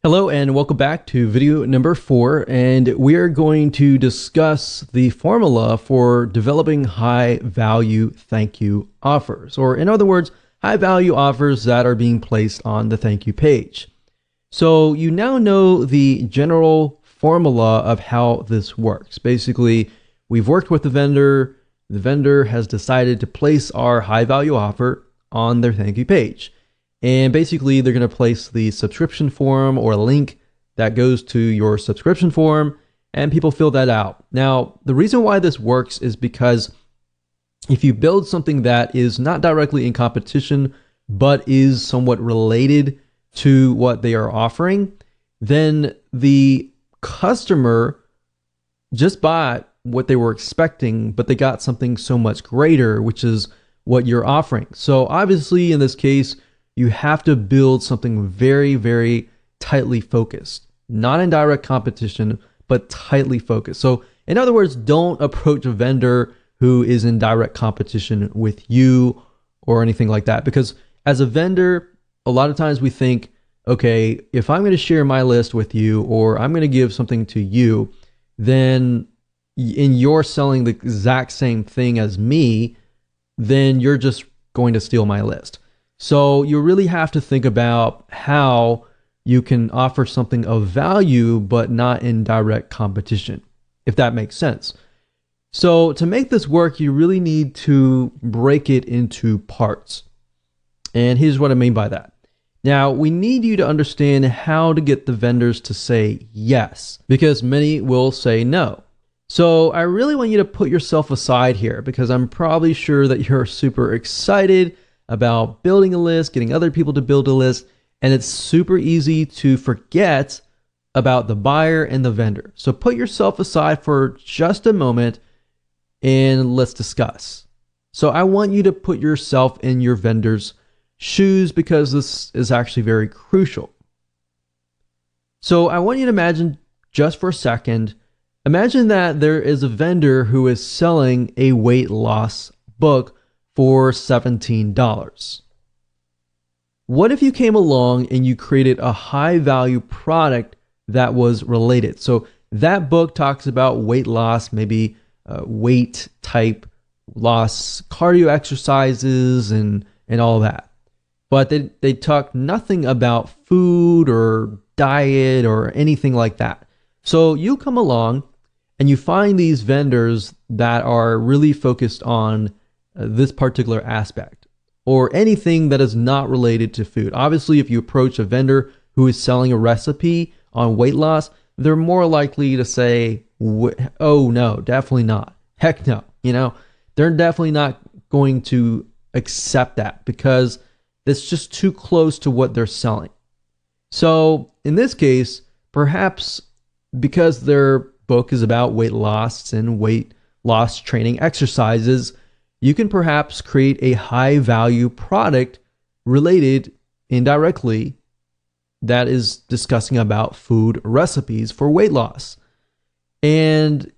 Hello and welcome back to video number 4, and we are going to discuss the formula for developing high value thank you offers, or in other words, high value offers that are being placed on the thank you page. So you now know the general formula of how this works. Basically, we've worked with the vendor has decided to place our high value offer on their thank you page. And basically, they're going to place the subscription form or a link that goes to your subscription form, and people fill that out. Now, the reason why this works is because if you build something that is not directly in competition, but is somewhat related to what they are offering, then the customer just bought what they were expecting, but they got something so much greater, which is what you're offering. So obviously, in this case, you have to build something very, very tightly focused, not in direct competition, but tightly focused. So in other words, don't approach a vendor who is in direct competition with you or anything like that. Because as a vendor, a lot of times we think, okay, if I'm going to share my list with you, or I'm going to give something to you, then and you're selling the exact same thing as me, then you're just going to steal my list. So you really have to think about how you can offer something of value, but not in direct competition, if that makes sense. So to make this work, you really need to break it into parts. And here's what I mean by that. Now, we need you to understand how to get the vendors to say yes, because many will say no. So I really want you to put yourself aside here, because I'm probably sure that you're super excited about building a list, getting other people to build a list, and it's super easy to forget about the buyer and the vendor. So put yourself aside for just a moment and let's discuss. So I want you to put yourself in your vendor's shoes, because this is actually very crucial. So I want you to imagine, just for a second, imagine that there is a vendor who is selling a weight loss book for $17. What if you came along and you created a high value product that was related? So that book talks about weight loss, maybe weight type loss, cardio exercises, and all that. But they talk nothing about food or diet or anything like that. So you come along and you find these vendors that are really focused on this particular aspect, or anything that is not related to food. Obviously, if you approach a vendor who is selling a recipe on weight loss, they're more likely to say, oh no, definitely not. Heck no. They're definitely not going to accept that, because it's just too close to what they're selling. So in this case, perhaps because their book is about weight loss and weight loss training exercises, you can perhaps create a high value product related indirectly that is discussing about food recipes for weight loss. And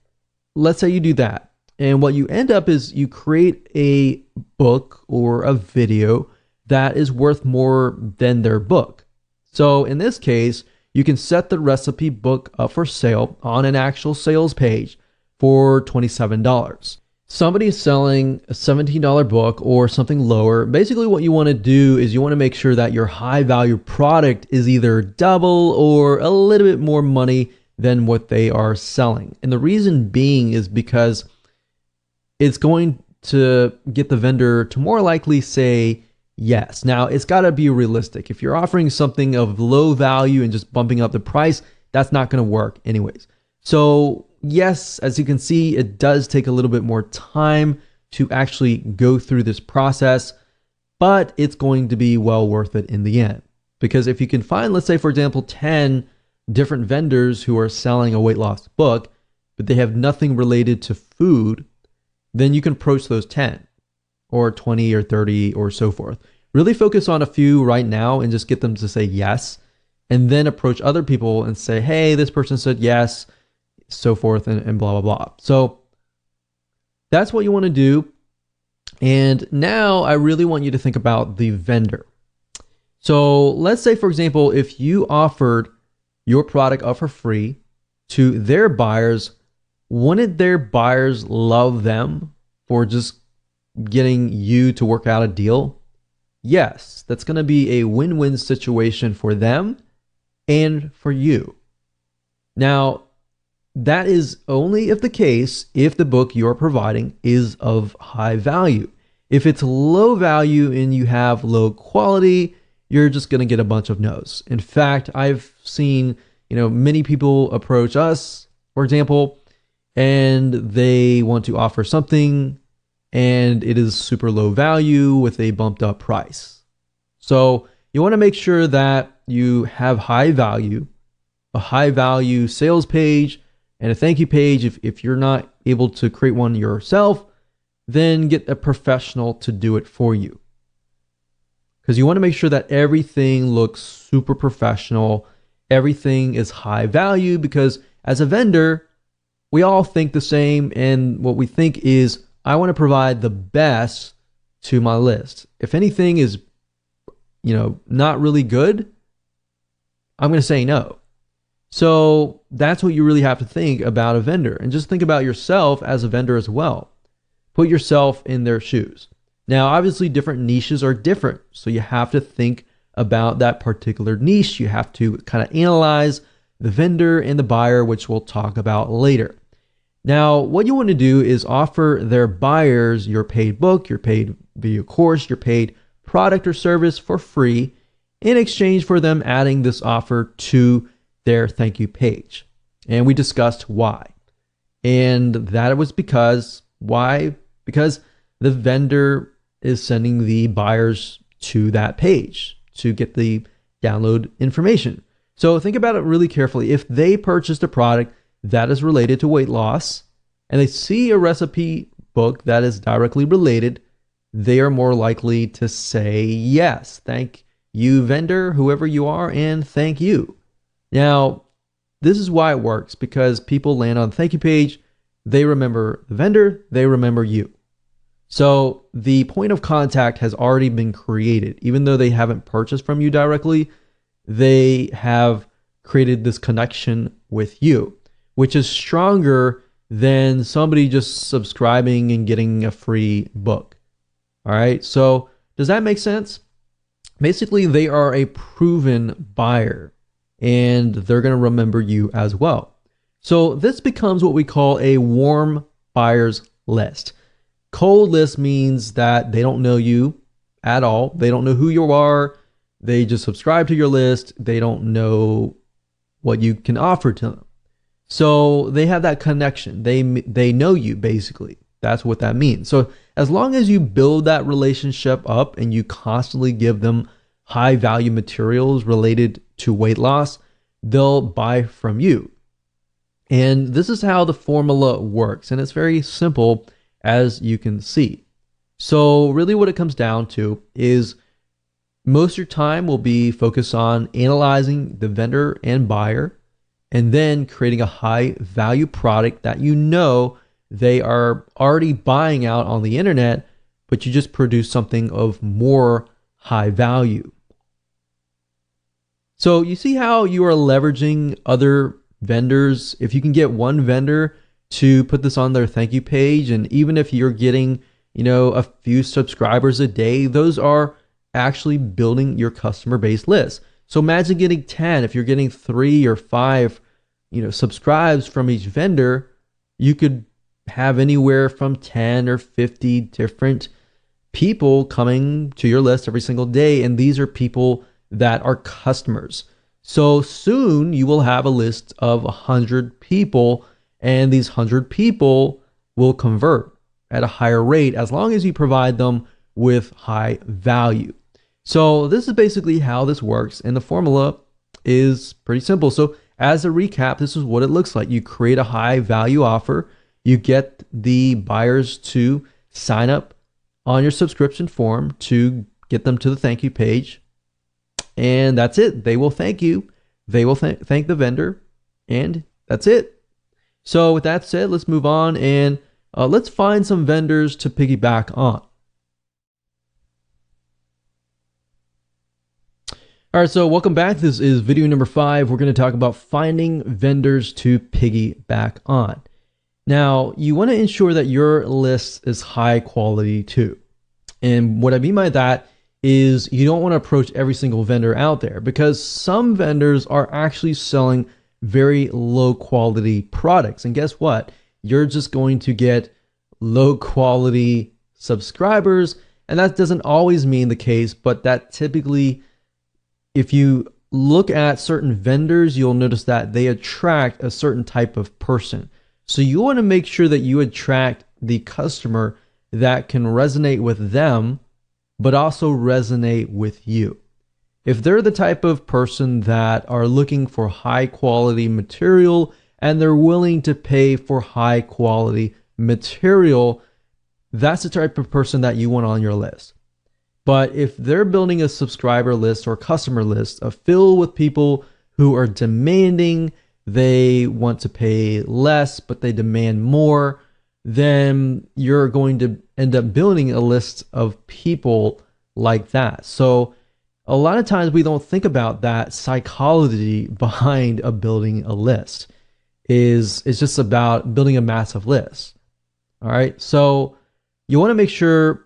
let's say you do that. And what you end up is you create a book or a video that is worth more than their book. So in this case, you can set the recipe book up for sale on an actual sales page for $27. Somebody is selling a $17 book or something lower. Basically, what you want to do is you want to make sure that your high value product is either double or a little bit more money than what they are selling. And the reason being is because it's going to get the vendor to more likely say yes. Now, it's got to be realistic. If you're offering something of low value and just bumping up the price, that's not going to work anyways. So yes, as you can see, it does take a little bit more time to actually go through this process, but it's going to be well worth it in the end. Because if you can find, let's say, for example, 10 different vendors who are selling a weight loss book, but they have nothing related to food, then you can approach those 10 or 20 or 30 or so forth. Really focus on a few right now and just get them to say yes, and then approach other people and say, hey, this person said yes, so forth, and blah, blah, blah. So that's what you want to do. And now I really want you to think about the vendor. So let's say, for example, if you offered your product up for free to their buyers, wouldn't their buyers love them for just getting you to work out a deal? Yes, that's going to be a win-win situation for them and for you. Now, that is only if the case if the book you're providing is of high value. If it's low value and you have low quality, you're just going to get a bunch of no's. In fact, I've seen, many people approach us, for example, and they want to offer something and it is super low value with a bumped up price. So you want to make sure that you have high value, a high value sales page and a thank you page. If you're not able to create one yourself, then get a professional to do it for you. Because you want to make sure that everything looks super professional. Everything is high value, because as a vendor, we all think the same. And what we think is, I want to provide the best to my list. If anything is, not really good, I'm going to say no. So that's what you really have to think about a vendor, and just think about yourself as a vendor as well. Put yourself in their shoes. Now, obviously different niches are different. So you have to think about that particular niche. You have to kind of analyze the vendor and the buyer, which we'll talk about later. Now, what you want to do is offer their buyers your paid book, your paid video course, your paid product or service for free in exchange for them adding this offer to their thank you page. And we discussed why. And that was because, why? Because the vendor is sending the buyers to that page to get the download information. So think about it really carefully. If they purchased a product that is related to weight loss and they see a recipe book that is directly related, they are more likely to say yes. Thank you, vendor, whoever you are, and thank you. Now, this is why it works, because people land on the thank you page, they remember the vendor, they remember you. So the point of contact has already been created. Even though they haven't purchased from you directly, they have created this connection with you, which is stronger than somebody just subscribing and getting a free book. All right, so does that make sense? Basically, they are a proven buyer and they're going to remember you as well. So this becomes what we call a warm buyers list. Cold list means that they don't know you at all. They don't know who you are. They just subscribe to your list. They don't know what you can offer to them. So they have that connection. They know you, basically. That's what that means. So as long as you build that relationship up and you constantly give them high value materials related to weight loss, they'll buy from you. And this is how the formula works. And it's very simple, as you can see. So really what it comes down to is most of your time will be focused on analyzing the vendor and buyer, and then creating a high value product that they are already buying out on the internet, but you just produce something of more high value. So you see how you are leveraging other vendors. If you can get one vendor to put this on their thank you page, and even if you're getting, a few subscribers a day, those are actually building your customer base list. So imagine getting 10. If you're getting 3 or 5, subscribes from each vendor, you could have anywhere from 10 or 50 different people coming to your list every single day. And these are people that are customers. So soon you will have a list of 100 people, and these 100 people will convert at a higher rate as long as you provide them with high value. So this is basically how this works, and the formula is pretty simple. So as a recap, this is what it looks like. You create a high value offer. You get the buyers to sign up on your subscription form to get them to the thank you page. And that's it. They will thank you. They will thank the vendor. And that's it. So with that said, let's move on and let's find some vendors to piggyback on. All right, so welcome back. This is video number 5. We're going to talk about finding vendors to piggyback on. Now, you want to ensure that your list is high quality too. And what I mean by that is you don't want to approach every single vendor out there, because some vendors are actually selling very low quality products. And guess what? You're just going to get low quality subscribers. And that doesn't always mean the case, but that typically, if you look at certain vendors, you'll notice that they attract a certain type of person. So you want to make sure that you attract the customer that can resonate with them, but also resonate with you. If they're the type of person that are looking for high quality material and they're willing to pay for high quality material, that's the type of person that you want on your list. But if they're building a subscriber list or customer list filled with people who are demanding, they want to pay less, but they demand more, then you're going to end up building a list of people like that. So a lot of times we don't think about that psychology behind building a list. It's just about building a massive list. All right. So you want to make sure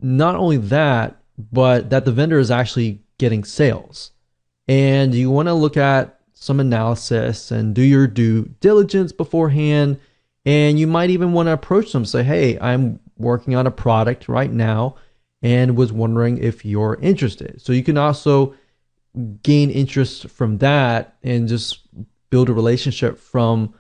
not only that, but that the vendor is actually getting sales. And you want to look at some analysis and do your due diligence beforehand. And you might even want to approach them, say, hey, I'm working on a product right now and was wondering if you're interested. So you can also gain interest from that and just build a relationship from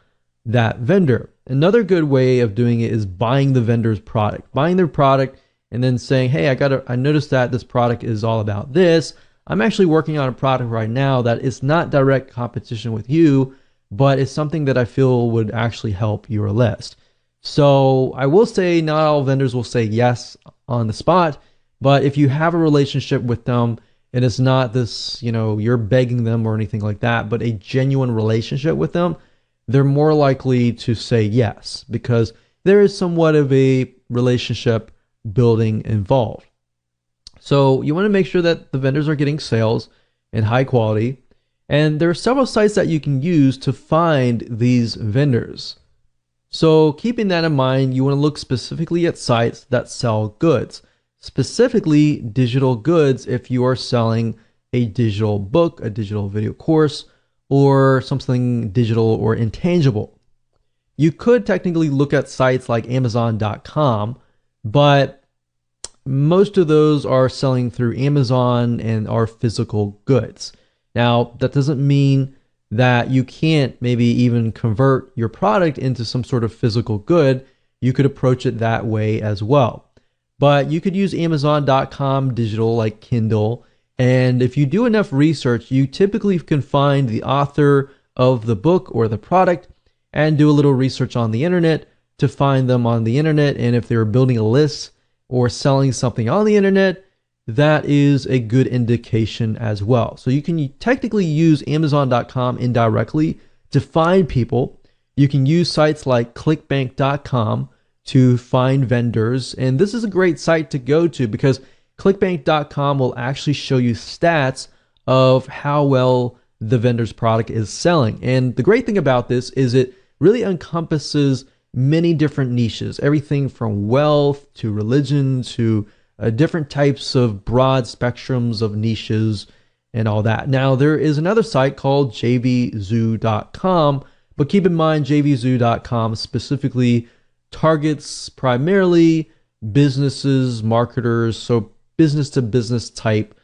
that vendor. Another good way of doing it is buying the vendor's product, buying their product, and then saying, hey, I noticed that this product is all about this. I'm actually working on a product right now that is not direct competition with you, but it's something that I feel would actually help your list. So I will say not all vendors will say yes on the spot, but if you have a relationship with them and it's not this, you're begging them or anything like that, but a genuine relationship with them, they're more likely to say yes, because there is somewhat of a relationship building involved. So you want to make sure that the vendors are getting sales and high quality. And there are several sites that you can use to find these vendors. So keeping that in mind, you want to look specifically at sites that sell goods, specifically digital goods if you are selling a digital book, a digital video course, or something digital or intangible. You could technically look at sites like Amazon.com, but most of those are selling through Amazon and are physical goods. Now, that doesn't mean that you can't maybe even convert your product into some sort of physical good. You could approach it that way as well. But you could use Amazon.com digital like Kindle. And if you do enough research, you typically can find the author of the book or the product and do a little research on the internet to find them on the internet. And if they're building a list or selling something on the internet, that is a good indication as well. So you can technically use Amazon.com indirectly to find people. You can use sites like clickbank.com to find vendors. And this is a great site to go to because clickbank.com will actually show you stats of how well the vendor's product is selling. And the great thing about this is it really encompasses many different niches, everything from wealth to religion to different types of broad spectrums of niches and all that. Now, there is another site called jvzoo.com, but keep in mind jvzoo.com specifically targets primarily businesses, marketers, so business to business type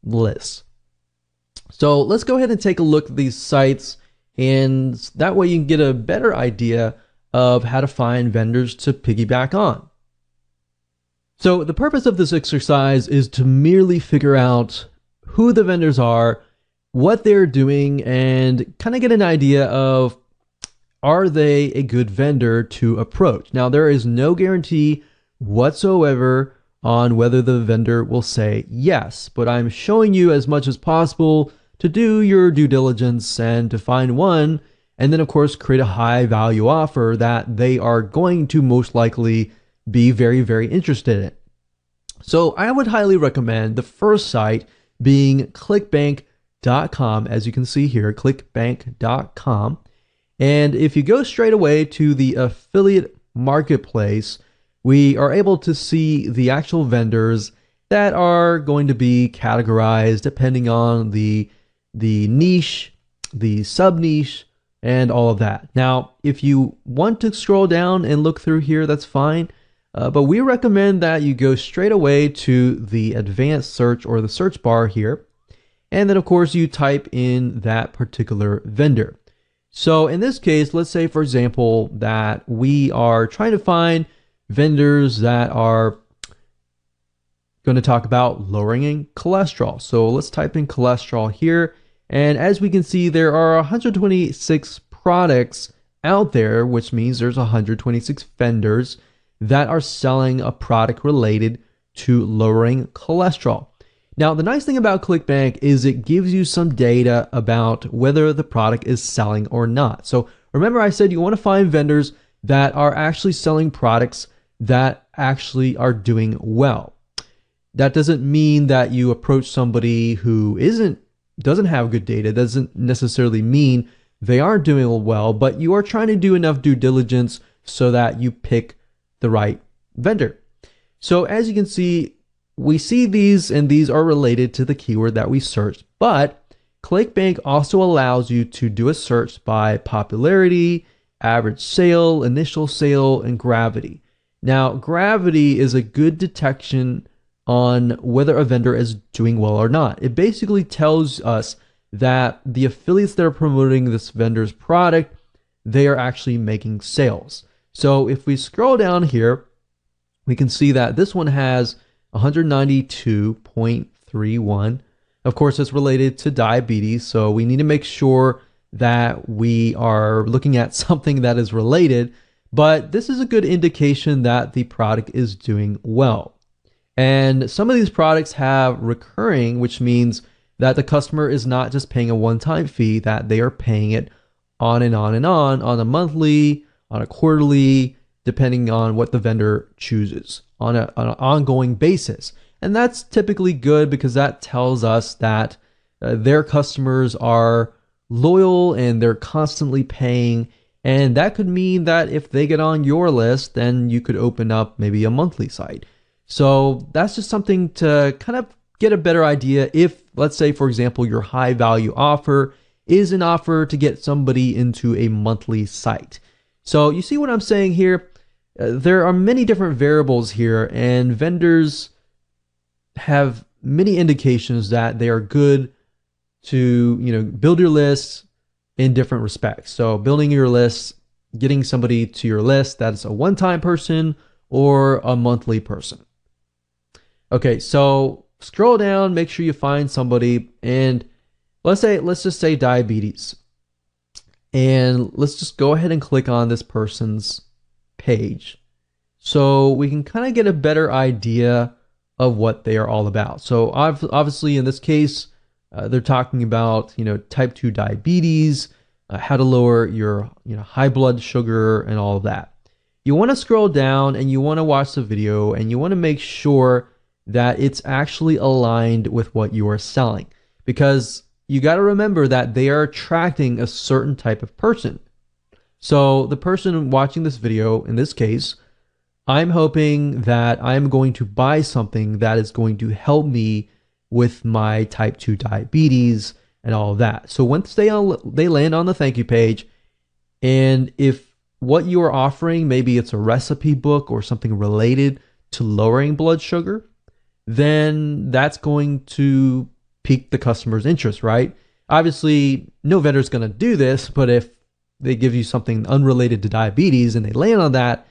lists. So let's go ahead and take a look at these sites, and that way you can get a better idea of how to find vendors to piggyback on. So the purpose of this exercise is to merely figure out who the vendors are, what they're doing, and kind of get an idea of, are they a good vendor to approach? Now, there is no guarantee whatsoever on whether the vendor will say yes, but I'm showing you as much as possible to do your due diligence and to find one, and then of course create a high value offer that they are going to most likely be very, very interested in. So I would highly recommend the first site being clickbank.com, as you can see here, clickbank.com. And if you go straight away to the affiliate marketplace, we are able to see the actual vendors that are going to be categorized depending on the niche, the sub niche, and all of that. Now, if you want to scroll down and look through here, that's fine. But we recommend that you go straight away to the advanced search or the search bar here. And then of course you type in that particular vendor. So in this case, let's say for example, that we are trying to find vendors that are going to talk about lowering cholesterol. So let's type in cholesterol here. And as we can see, there are 126 products out there, which means there's 126 vendors that are selling a product related to lowering cholesterol. Now, the nice thing about ClickBank is it gives you some data about whether the product is selling or not. So remember I said you want to find vendors that are actually selling products that actually are doing well. That doesn't mean that you approach somebody who doesn't have good data. Doesn't necessarily mean they aren't doing well, but you are trying to do enough due diligence so that you pick the right vendor. So as you can see, we see these and these are related to the keyword that we searched, but ClickBank also allows you to do a search by popularity, average sale, initial sale, and gravity. Now, gravity is a good detection on whether a vendor is doing well or not. It basically tells us that the affiliates that are promoting this vendor's product, they are actually making sales. So if we scroll down here, we can see that this one has 192.31. Of course, it's related to diabetes, so we need to make sure that we are looking at something that is related, but this is a good indication that the product is doing well. And some of these products have recurring, which means that the customer is not just paying a one-time fee, that they are paying it on and on and on a monthly, on a quarterly, depending on what the vendor chooses, on an ongoing basis. And that's typically good because that tells us that their customers are loyal and they're constantly paying. And that could mean that if they get on your list, then you could open up maybe a monthly site. So that's just something to kind of get a better idea if, let's say, for example, your high value offer is an offer to get somebody into a monthly site. So you see what I'm saying here? There are many different variables here, and vendors have many indications that they are good to, build your lists in different respects. So building your lists, getting somebody to your list that's a one-time person or a monthly person. Okay, so scroll down, make sure you find somebody, and let's just say diabetes. And let's just go ahead and click on this person's page so we can kind of get a better idea of what they are all about. So obviously in this case, they're talking about, type 2 diabetes, how to lower your, high blood sugar and all of that. You want to scroll down and you want to watch the video and you want to make sure that it's actually aligned with what you are selling, because you got to remember that they are attracting a certain type of person. So the person watching this video, in this case, I'm hoping that I'm going to buy something that is going to help me with my type 2 diabetes and all of that. So once they land on the thank you page, and if what you are offering, maybe it's a recipe book or something related to lowering blood sugar, then that's going to pique the customer's interest, right? Obviously, no vendor is going to do this, but if they give you something unrelated to diabetes and they land on that,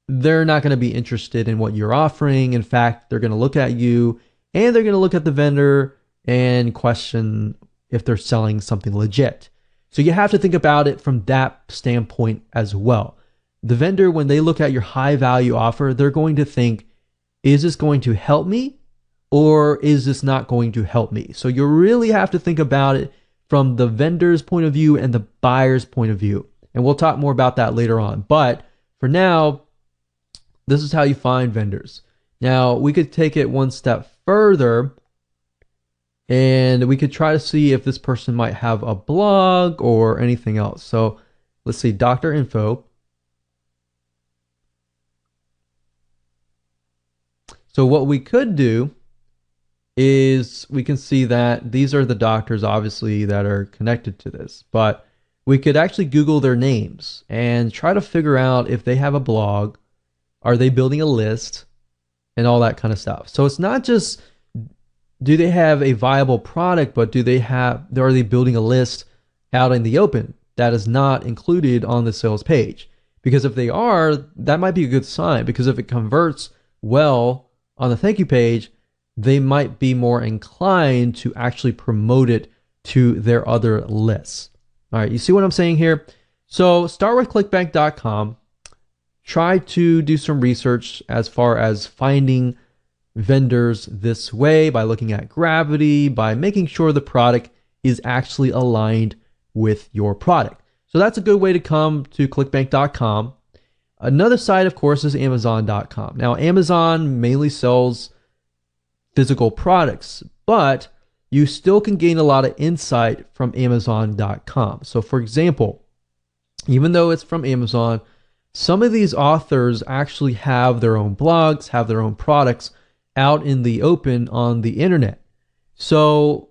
they're not going to be interested in what you're offering. In fact, they're going to look at you and they're going to look at the vendor and question if they're selling something legit. So you have to think about it from that standpoint as well. The vendor, when they look at your high value offer, they're going to think, is this going to help me or is this not going to help me? So you really have to think about it from the vendor's point of view and the buyer's point of view. And we'll talk more about that later on. But for now, this is how you find vendors. Now, we could take it one step further And we could try to see if this person might have a blog or anything else. So let's see, doctor info. So what we could do is we can see that these are the doctors, obviously, that are connected to this. But we could actually Google their names and try to figure out if they have a blog, are they building a list, and all that kind of stuff. So it's not just do they have a viable product, but are they building a list out in the open that is not included on the sales page? Because if they are, that might be a good sign, because if it converts well on the thank you page, they might be more inclined to actually promote it to their other lists. All right, you see what I'm saying here? So start with clickbank.com. Try to do some research as far as finding vendors this way by looking at gravity, by making sure the product is actually aligned with your product. So that's a good way to come to clickbank.com. Another site, of course, is amazon.com. Now, Amazon mainly sells physical products, but you still can gain a lot of insight from amazon.com. So for example, even though it's from Amazon, some of these authors actually have their own blogs, have their own products out in the open on the internet. So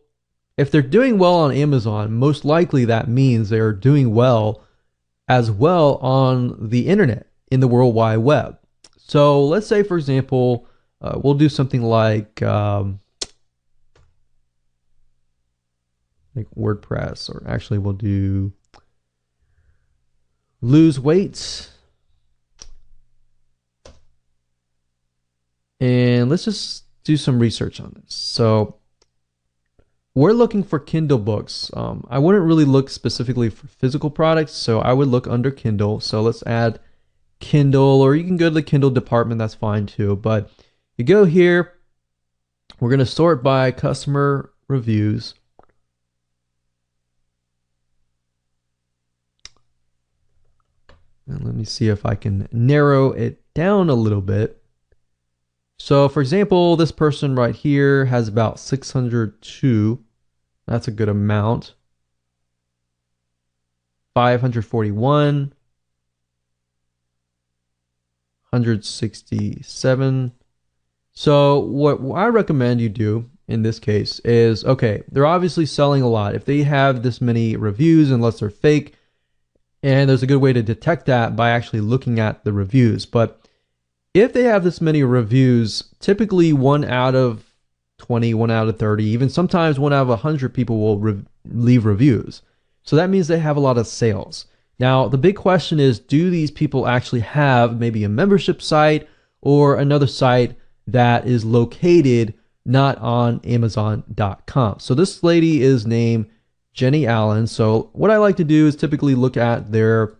if they're doing well on Amazon, most likely that means they're doing well as well on the internet, in the World Wide Web. So let's say, for example, we'll do something like WordPress, or actually we'll do lose weight. And let's just do some research on this. So we're looking for Kindle books. I wouldn't really look specifically for physical products, so I would look under Kindle. So let's add Kindle, or you can go to the Kindle department, that's fine too. But you go here, we're going to sort by customer reviews. And let me see if I can narrow it down a little bit. So for example, this person right here has about 602. That's a good amount. 541. 167. So what I recommend you do in this case is, okay, they're obviously selling a lot. If they have this many reviews, unless they're fake, and there's a good way to detect that by actually looking at the reviews. But if they have this many reviews, typically 1 out of 20, 1 out of 30, even sometimes 1 out of 100 people will leave reviews. So that means they have a lot of sales. Now, the big question is, do these people actually have maybe a membership site or another site that is located not on Amazon.com? So this lady is named Jenny Allen. So what I like to do is typically look at their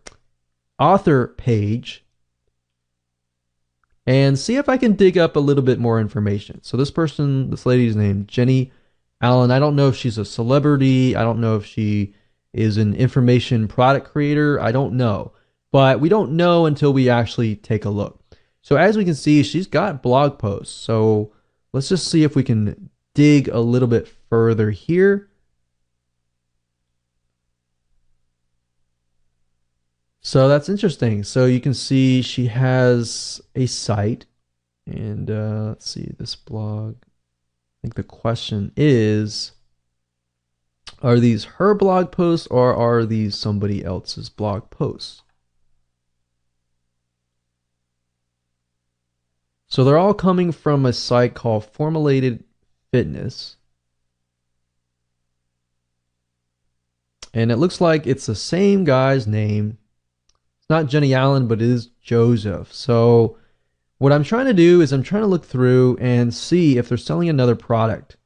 author page and see if I can dig up a little bit more information. So this lady's named Jenny Allen. I don't know if she's a celebrity. I don't know if she is an information product creator. I don't know, but we don't know until we actually take a look. So as we can see, she's got blog posts. So let's just see if we can dig a little bit further here. So that's interesting. So you can see she has a site, and let's see this blog. I think the question is, are these her blog posts or are these somebody else's blog posts? So they're all coming from a site called Formulated Fitness. And it looks like it's the same guy's name. It's not Jenny Allen, but it is Joseph. So what I'm trying to do is I'm trying to look through and see if they're selling another product.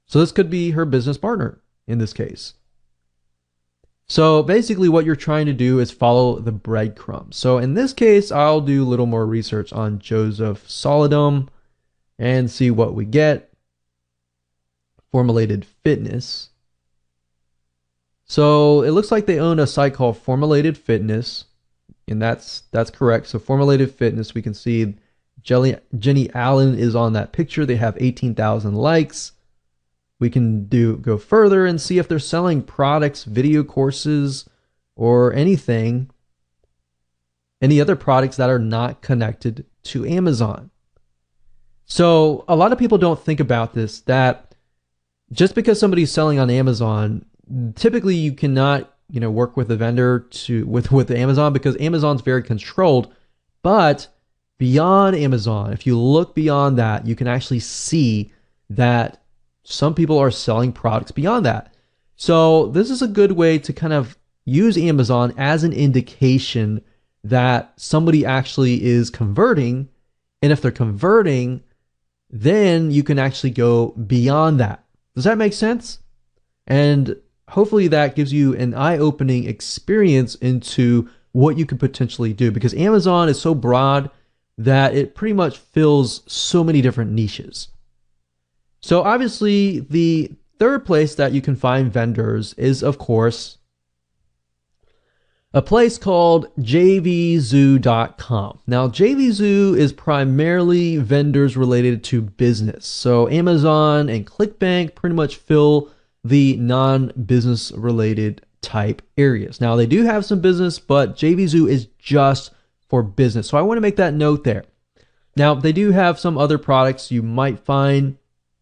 So this could be her business partner in this case. So basically what you're trying to do is follow the breadcrumbs. So in this case, I'll do a little more research on Joseph Solidum and see what we get. Formulated Fitness. So it looks like they own a site called Formulated Fitness, and that's correct. So Formulated Fitness, we can see Jenny Allen is on that picture. They have 18,000 likes. We can go further and see if they're selling products, video courses, or anything, any other products that are not connected to Amazon. So a lot of people don't think about this, that just because somebody's selling on Amazon, typically you cannot, work with a vendor with Amazon, because Amazon's very controlled. But beyond Amazon, if you look beyond that, you can actually see that some people are selling products beyond that. So this is a good way to kind of use Amazon as an indication that somebody actually is converting. And if they're converting, then you can actually go beyond that. Does that make sense? And hopefully that gives you an eye-opening experience into what you could potentially do, because Amazon is so broad that it pretty much fills so many different niches. So obviously the third place that you can find vendors is, of course, a place called jvzoo.com. Now, JVZoo is primarily vendors related to business. So Amazon and ClickBank pretty much fill the non-business related type areas. Now, they do have some business, but JVZoo is just for business. So I want to make that note there. Now, they do have some other products you might find,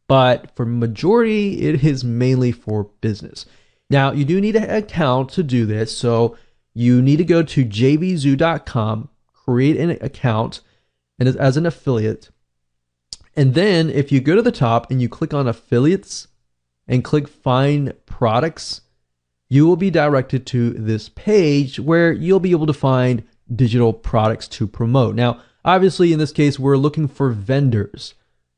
but for majority, it is mainly for business. Now, you do need an account to do this. So you need to go to jvzoo.com, create an account and as an affiliate. And then if you go to the top and you click on affiliates and click find products, you will be directed to this page where you'll be able to find digital products to promote. Now, obviously in this case, we're looking for vendors,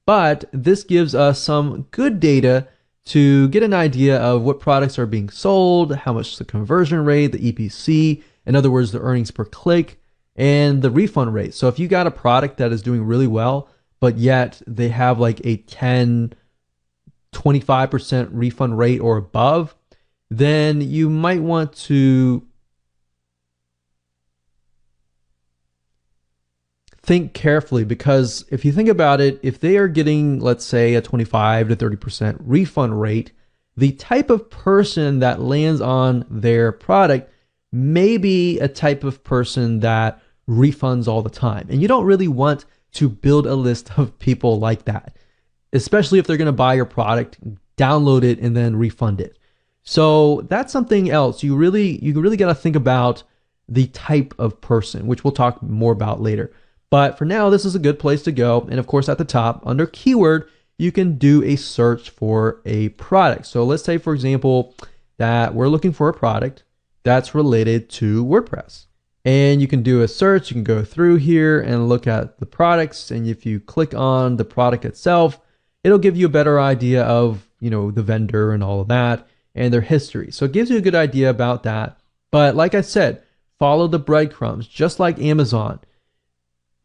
but this gives us some good data to get an idea of what products are being sold, how much the conversion rate, the EPC, in other words, the earnings per click, and the refund rate. So if you got a product that is doing really well, but yet they have like a 10, 25% refund rate or above, then you might want to think carefully, because if you think about it, if they are getting, let's say, a 25 to 30% refund rate, the type of person that lands on their product may be a type of person that refunds all the time. And you don't really want to build a list of people like that, especially if they're going to buy your product, download it, and then refund it. So that's something else. You really got to think about the type of person, which we'll talk more about later. But for now, this is a good place to go. And of course, at the top, under keyword, you can do a search for a product. So let's say, for example, that we're looking for a product that's related to WordPress. And you can do a search. You can go through here and look at the products. And if you click on the product itself, it'll give you a better idea of, the vendor and all of that and their history. So it gives you a good idea about that. But like I said, follow the breadcrumbs, just like Amazon.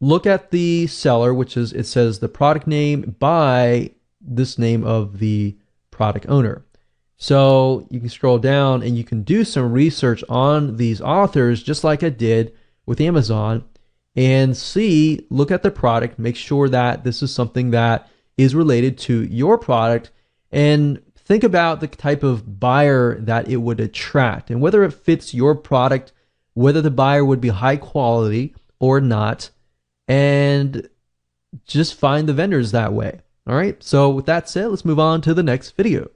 Look at the seller, which is, it says the product name by this name of the product owner. So you can scroll down and you can do some research on these authors, just like I did with Amazon, and look at the product, make sure that this is something that is related to your product, and think about the type of buyer that it would attract and whether it fits your product, whether the buyer would be high quality or not, and just find the vendors that way. All right. So with that said, let's move on to the next video.